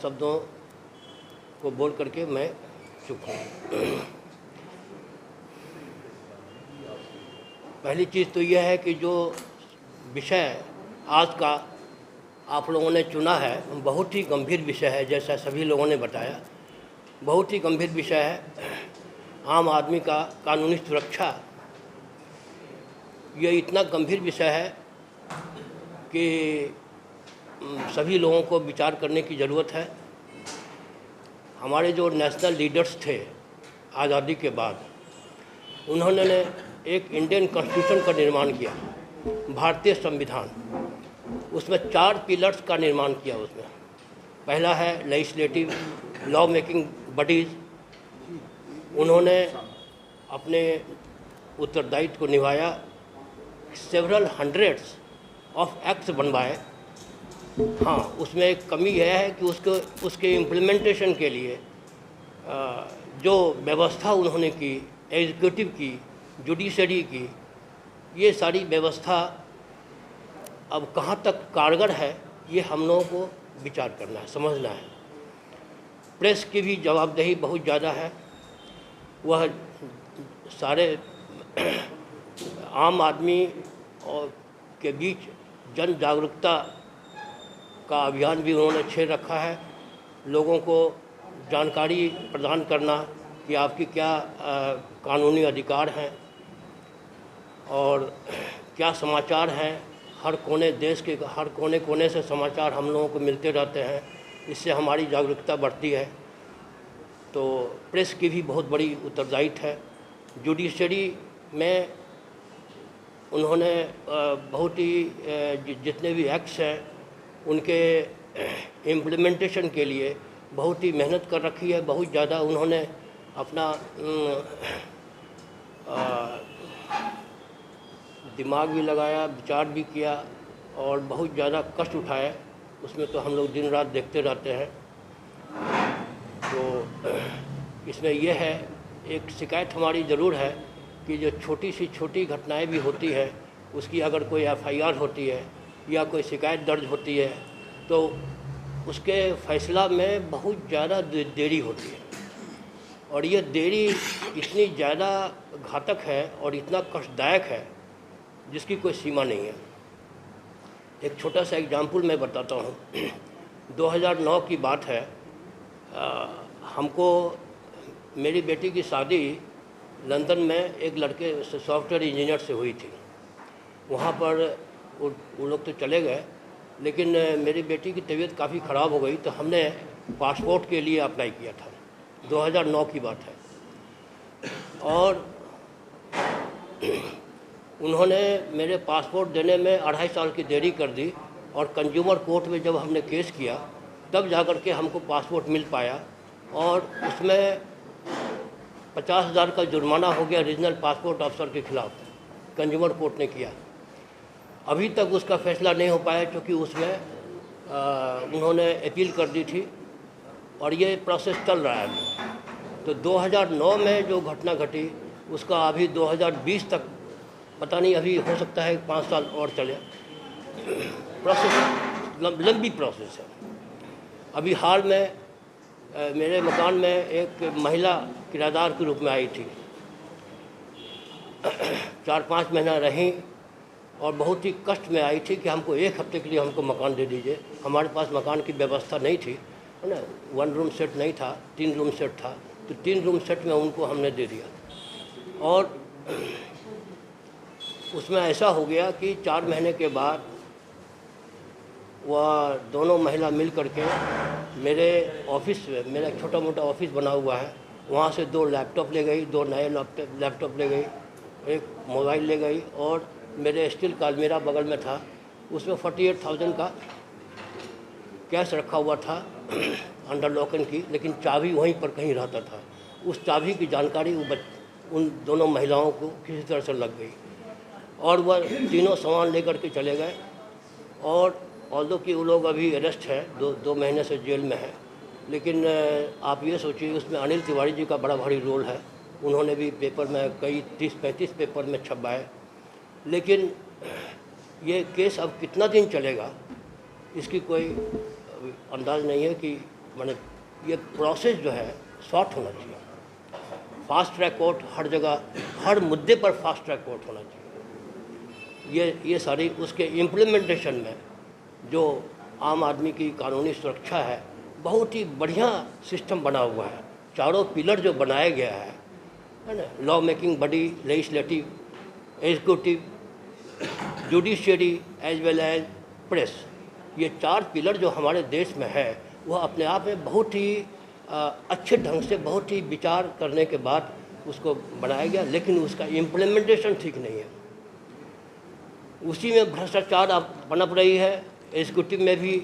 शब्दों को बोल करके मैं चुप हूँ। पहली चीज़ तो यह है कि जो विषय आज का आप लोगों ने चुना है बहुत ही गंभीर विषय है, जैसा सभी लोगों ने बताया, बहुत ही गंभीर विषय है। आम आदमी का कानूनी सुरक्षा, ये इतना गंभीर विषय है कि सभी लोगों को विचार करने की ज़रूरत है। हमारे जो नेशनल लीडर्स थे आज़ादी के बाद, उन्होंने एक इंडियन कॉन्स्टिट्यूशन का निर्माण किया, भारतीय संविधान। उसमें 4 पिलर्स का निर्माण किया। उसमें पहला है लेजिस्लेटिव लॉ मेकिंग बॉडीज़, उन्होंने अपने उत्तरदायित्व को निभाया। सेवरल हंड्रेड्स ऑफ एक्ट्स बनवाए। हाँ, उसमें एक कमी यह है कि उसके इम्प्लीमेंटेशन के लिए जो व्यवस्था उन्होंने की, एग्जीक्यूटिव की, जुडिशरी की, ये सारी व्यवस्था अब कहाँ तक कारगर है, ये हम लोगों को विचार करना है, समझना है। प्रेस की भी जवाबदेही बहुत ज़्यादा है। वह सारे आम आदमी और के बीच जन जागरूकता का अभियान भी उन्होंने छेड़ रखा है। लोगों को जानकारी प्रदान करना कि आपकी क्या कानूनी अधिकार हैं और क्या समाचार हैं। हर कोने, देश के हर कोने कोने से समाचार हम लोगों को मिलते रहते हैं, इससे हमारी जागरूकता बढ़ती है। तो प्रेस की भी बहुत बड़ी उत्तरदायित्व है। जुडिशरी में उन्होंने बहुत ही जितने भी एक्ट्स हैं उनके इम्प्लीमेंटेशन के लिए बहुत ही मेहनत कर रखी है। बहुत ज़्यादा उन्होंने अपना दिमाग भी लगाया, विचार भी किया और बहुत ज़्यादा कष्ट उठाए। उसमें तो हम लोग दिन रात देखते रहते हैं। तो इसमें यह है, एक शिकायत हमारी ज़रूर है कि जो छोटी सी छोटी घटनाएं भी होती है, उसकी अगर कोई एफआईआर होती है या कोई शिकायत दर्ज होती है तो उसके फैसला में बहुत ज़्यादा देरी होती है। और ये देरी इतनी ज़्यादा घातक है और इतना कष्टदायक है जिसकी कोई सीमा नहीं है। एक छोटा सा एग्जाम्पल मैं बताता हूँ। 2009 की बात है। हमको, मेरी बेटी की शादी लंदन में एक लड़के सॉफ्टवेयर इंजीनियर से हुई थी। वहाँ पर वो लोग तो चले गए, लेकिन मेरी बेटी की तबीयत काफ़ी ख़राब हो गई तो हमने पासपोर्ट के लिए अप्लाई किया था। 2009 की बात है। और उन्होंने मेरे पासपोर्ट देने में 2.5 साल की देरी कर दी और कंज्यूमर कोर्ट में जब हमने केस किया तब जाकर के हमको पासपोर्ट मिल पाया। और उसमें 50,000 का जुर्माना हो गया रीजनल पासपोर्ट अफसर के खिलाफ, कंज्यूमर कोर्ट ने किया। अभी तक उसका फैसला नहीं हो पाया क्योंकि उसमें उन्होंने अपील कर दी थी और ये प्रोसेस चल रहा है अभी। तो 2009 में जो घटना घटी उसका अभी 2020 तक पता नहीं, अभी हो सकता है 5 साल और चले। प्रोसेस लंबी प्रोसेस है। अभी हाल में मेरे मकान में एक महिला किराएदार के रूप में आई थी। 4-5 महीना रही और बहुत ही कष्ट में आई थी कि हमको 1 हफ्ते के लिए हमको मकान दे दीजिए। हमारे पास मकान की व्यवस्था नहीं थी, है ना, 1 रूम सेट नहीं था, 3 रूम सेट था। तो 3 रूम सेट में उनको हमने दे दिया। और उसमें ऐसा हो गया कि 4 महीने के बाद वह दोनों महिला मिल करके मेरे ऑफिस में, मेरा छोटा मोटा ऑफिस बना हुआ है, वहाँ से 2 लैपटॉप ले गई, 2 नए लैपटॉप ले गई, एक मोबाइल ले गई और मेरे स्टील का अलमीरा बगल में था, उसमें 48,000 का कैश रखा हुआ था अंडर लॉक एंड की, लेकिन चाबी वहीं पर कहीं रहता था। उस चाबी की जानकारी उन दोनों महिलाओं को किसी तरह से लग गई और वह तीनों सामान लेकर के चले गए। और ऑल्दो कि वो लोग अभी अरेस्ट है, 2 महीने से जेल में है, लेकिन आप ये सोचिए उसमें अनिल तिवारी जी का बड़ा भारी रोल है। उन्होंने भी पेपर में कई 30-35 पेपर में छपवाए। लेकिन ये केस अब कितना दिन चलेगा इसकी कोई अंदाज़ नहीं है कि माने ये प्रोसेस जो है शॉर्ट होना चाहिए। फास्ट ट्रैक कोर्ट हर जगह, हर मुद्दे पर फास्ट ट्रैक कोर्ट होना चाहिए। ये सारी उसके इम्प्लीमेंटेशन में जो आम आदमी की कानूनी सुरक्षा है, बहुत ही बढ़िया सिस्टम बना हुआ है। चारों पिलर जो बनाया गया है ना, law making body, legislative, executive, judiciary as well as press, ये 4 पिलर जो हमारे देश में है वह अपने आप में बहुत ही अच्छे ढंग से, बहुत ही विचार करने के बाद उसको बनाया गया, लेकिन उसका इम्प्लीमेंटेशन ठीक नहीं है। उसी में भ्रष्टाचार पनप रही है। एग्जीक्यूटिव में भी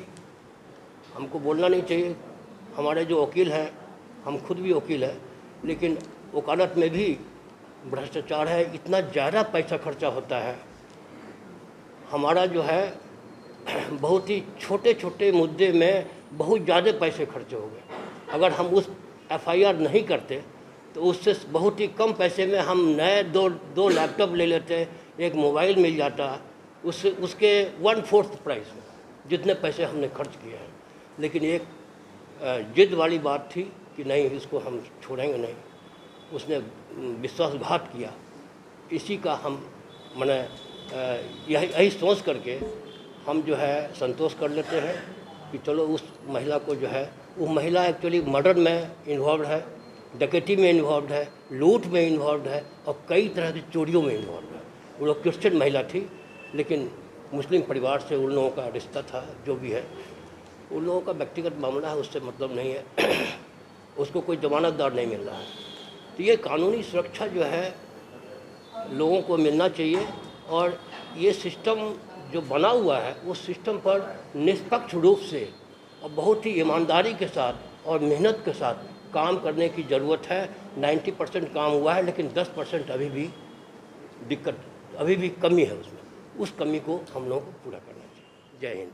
हमको बोलना नहीं चाहिए, हमारे जो वकील हैं, हम खुद भी वकील हैं, लेकिन वकालत में भी भ्रष्टाचार है। इतना ज़्यादा पैसा खर्चा होता है। हमारा जो है बहुत ही छोटे छोटे मुद्दे में बहुत ज़्यादा पैसे खर्च हो गए। अगर हम उस FIR नहीं करते तो उससे बहुत ही कम पैसे में हम नए दो लैपटॉप ले लेते, एक मोबाइल मिल जाता, उसके 1/4 प्राइस में जितने पैसे हमने खर्च किए हैं। लेकिन एक जिद वाली बात थी कि नहीं, इसको हम छोड़ेंगे नहीं। उसने विश्वासघात किया। इसी का हम माने यही सोच करके हम जो है संतोष कर लेते हैं कि चलो उस महिला को जो है, वो महिला एक्चुअली मर्डर में इन्वॉल्व है, डकैती में इन्वॉल्व है, लूट में इन्वॉल्व है और कई तरह की चोरियों में इन्वॉल्व है। वो लोग क्रिश्चियन महिला थी, लेकिन मुस्लिम परिवार से उन लोगों का रिश्ता था। जो भी है उन लोगों का व्यक्तिगत मामला है, उससे मतलब नहीं है। उसको कोई जमानतदार नहीं मिल रहा है। तो ये कानूनी सुरक्षा जो है लोगों को मिलना चाहिए, और ये सिस्टम जो बना हुआ है उस सिस्टम पर निष्पक्ष रूप से और बहुत ही ईमानदारी के साथ और मेहनत के साथ काम करने की ज़रूरत है। 90% काम हुआ है, लेकिन 10% अभी भी दिक्कत, अभी भी कमी है उसमें। उस कमी को हम लोगों को पूरा करना चाहिए। जय हिंद।